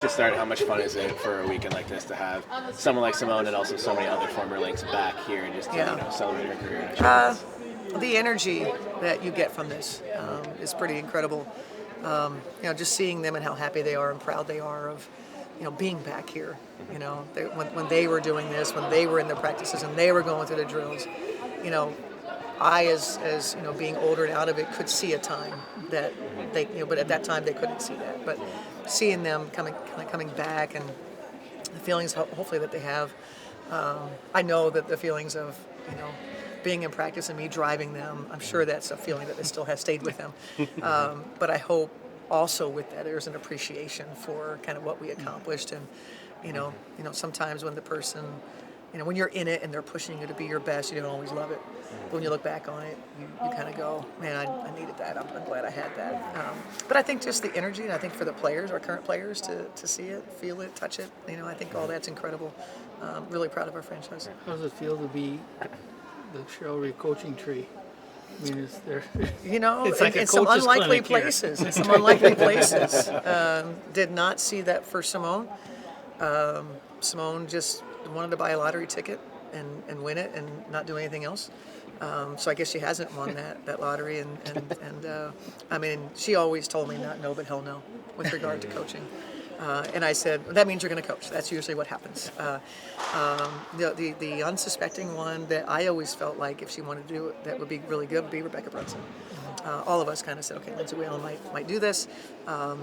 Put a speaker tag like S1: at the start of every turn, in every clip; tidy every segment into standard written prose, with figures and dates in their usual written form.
S1: To start, how much fun is it for a weekend like this to have someone like Simone and also so many other former Lynx back here and just to, celebrate her career?
S2: The energy that you get from this is pretty incredible. Just seeing them and how happy they are and proud they are of, being back here. When they were doing this, when they were in the practices and they were going through the drills, I, as being older and out of it, could see a time that they, but at that time they couldn't see that. But seeing them coming back and the feelings, hopefully, that they have, I know that the feelings of, being in practice and me driving them, I'm sure that's a feeling that still has stayed with them. But I hope also with that there's an appreciation for kind of what we accomplished, and sometimes when the person, when you're in it and they're pushing you to be your best, you don't always love it. But when you look back on it, you kind of go, man, I needed that. I'm glad I had that. But I think just the energy, and I think for the players, our current players, to see it, feel it, touch it, I think all that's incredible. Really proud of our franchise.
S3: How does it feel to be the Cheryl Reeve coaching tree? I mean, is there? It's like
S2: in some unlikely places. In some unlikely places. Did not see that for Simone. Simone just wanted to buy a lottery ticket and win it and not do anything else. So I guess she hasn't won that lottery. And I mean, she always told me not no, but hell no with regard to coaching. And I said, that means you're going to coach. That's usually what happens. The unsuspecting one that I always felt like if she wanted to do it, that would be really good, would be Rebecca Brunson. All of us kind of said, okay, Lindsay Whalen might do this. I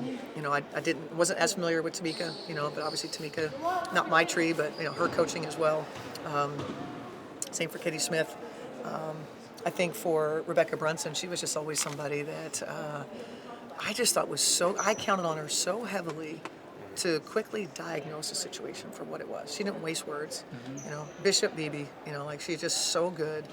S2: wasn't as familiar with Tamika, but obviously Tamika, not my tree, but her coaching as well. Same for Katie Smith. I think for Rebecca Brunson, she was just always somebody that I just thought I counted on her so heavily to quickly diagnose a situation for what it was. She didn't waste words. Bishop Beebe, she's just so good.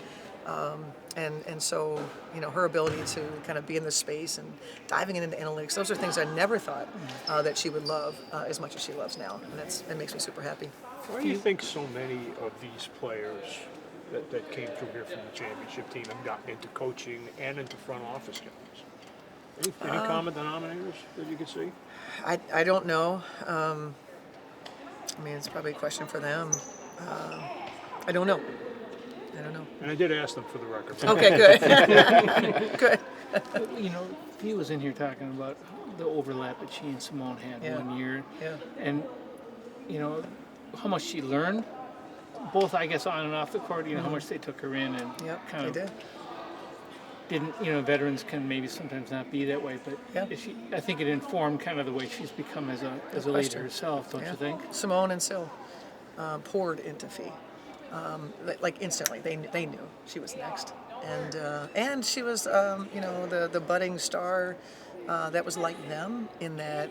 S2: And so, her ability to kind of be in the space and diving into analytics, those are things I never thought that she would love as much as she loves now. And it makes me super happy.
S4: Why do you think so many of these players that came through here from the championship team have gotten into coaching and into front office jobs? Any common denominators that you could see?
S2: I don't know. I mean, it's probably a question for them. I don't know.
S4: And I did ask them for the record.
S2: Okay, good. Good.
S3: He was in here talking about the overlap that she and Simone had one year.
S2: Yeah.
S3: And, how much she learned, both, I guess, on and off the court, how much they took her in and kind of didn't, veterans can maybe sometimes not be that way, but I think it informed kind of the way she's become as a leader herself, don't you think?
S2: Simone and Sil poured into Fee. Like instantly, they knew she was next, and she was the budding star that was like them in that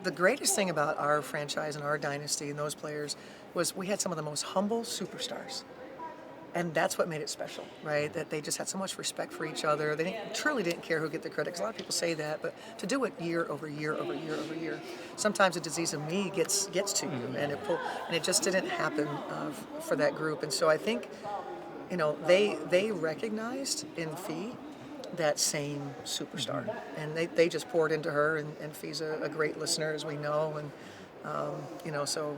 S2: the greatest thing about our franchise and our dynasty and those players was we had some of the most humble superstars, and that's what made it special, right? That they just had so much respect for each other. They truly didn't care who get the credit. A lot of people say that, but to do it year over year over year over year, sometimes a disease of me gets to you, and it just didn't happen for that group. And so I think, they recognized in Fee that same superstar, and they just poured into her. And Fee's a great listener, as we know, and so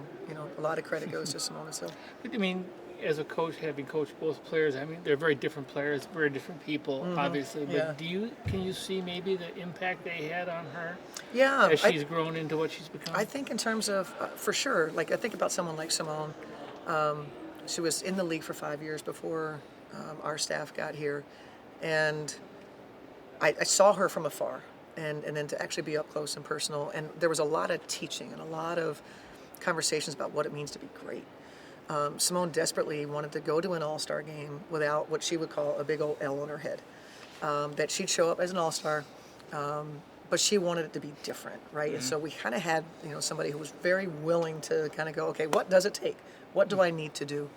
S2: a lot of credit goes to Simone and Sil.
S3: But I mean, as a coach, having coached both players, I mean, they're very different players, very different people, obviously. But can you see maybe the impact they had on her?
S2: Yeah,
S3: as she's grown into what she's become.
S2: I think in terms of for sure. Like I think about someone like Simone. She was in the league for 5 years before our staff got here, and I saw her from afar, and then to actually be up close and personal. And there was a lot of teaching and a lot of conversations about what it means to be great. Simone desperately wanted to go to an all-star game without what she would call a big old L on her head. That she'd show up as an all-star, but she wanted it to be different, right? Mm-hmm. And so we kind of had, somebody who was very willing to kind of go, okay, what does it take? What do I need to do?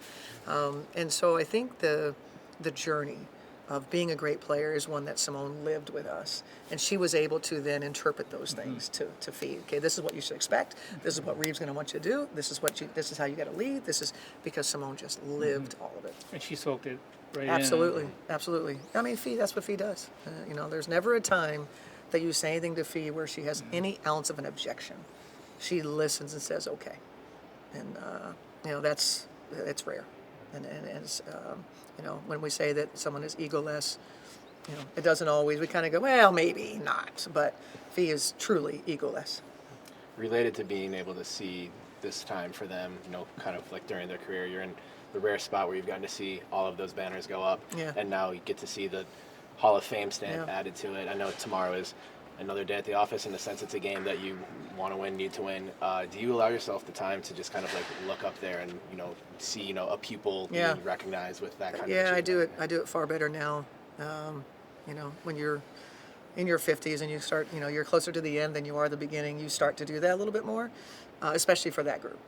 S2: And so I think the journey of being a great player is one that Simone lived with us, and she was able to then interpret those things to Fee. Okay, this is what you should expect. This is what Reeve's going to want you to do. This is how you got to lead. This is because Simone just lived all of it.
S3: And she soaked it right
S2: Absolutely. I mean, Fee, that's what Fee does. There's never a time that you say anything to Fee where she has any ounce of an objection. she listens and says okay, and it's rare, and it's when we say that someone is egoless, it doesn't always. We kind of go, well, maybe not, but Fee is truly egoless.
S1: Related to being able to see this time for them, kind of like during their career, you're in the rare spot where you've gotten to see all of those banners go up, and now you get to see the Hall of Fame stamp added to it. I know tomorrow is another day at the office in the sense it's a game that you want to win, need to win. Do you allow yourself the time to just kind of like look up there and see a pupil being recognized with that kind of achievement?
S2: I do it far better now. When you're in your 50s and you start, you're closer to the end than you are the beginning, you start to do that a little bit more, especially for that group.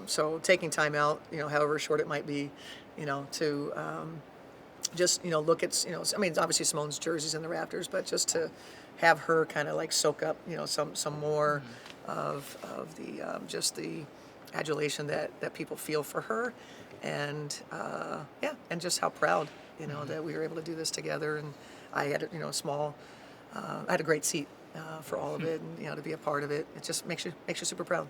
S2: So taking time out, however short it might be, to just, look at, obviously Simone's jersey's in the rafters, but just to have her kind of like soak up, some more of the, just the adulation that people feel for her. And, and just how proud, that we were able to do this together. And I had, a small, I had a great seat for all of it, and to be a part of it. It just makes you super proud.